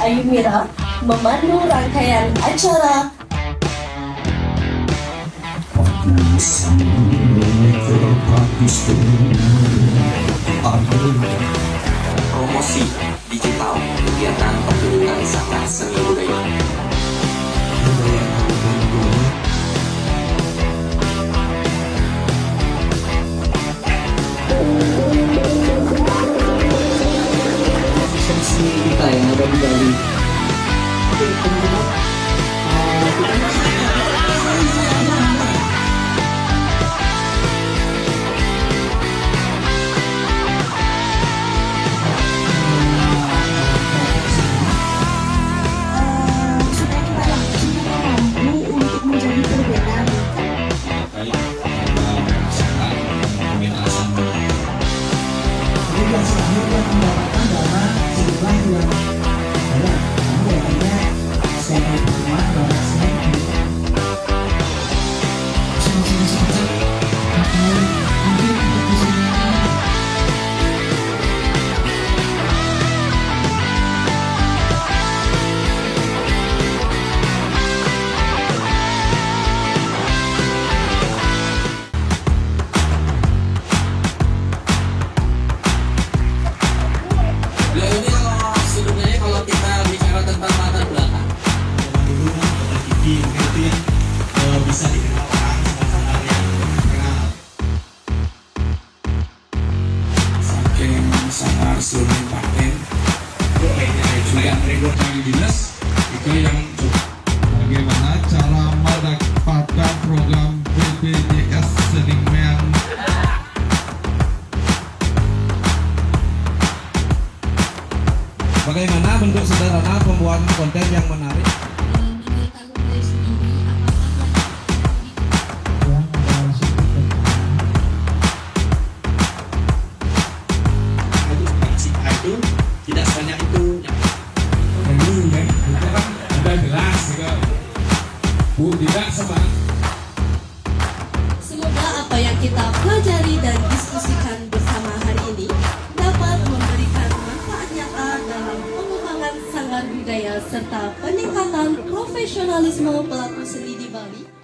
Ayu Mira memandu rangkaian acara promosi digital kegiatan pertunjukan wisata seni budaya. Seni kita yang ada di Bali. Sebenarnya kalau kita bicara tentang latar belakang, dulu kota Kiki itu yang bisa dikenal orang sebenarnya yang kenal saking sangat sulit paten lainnya juga tribun yang dinas itu yang bagaimana cara mendapatkan program BPJS Seniman. Bagaimana bentuk sederhana pembuatan konten yang menarik? Itu tidak sebanyak itu. Itu kan ada jelas juga. Bu tidak sama. Semoga apa yang kita pelajari dan diskusikan bersama hari ini dapat memberikan manfaat nyata dalam pengembangan sanggar budaya serta peningkatan profesionalisme pelaku seni di Bali.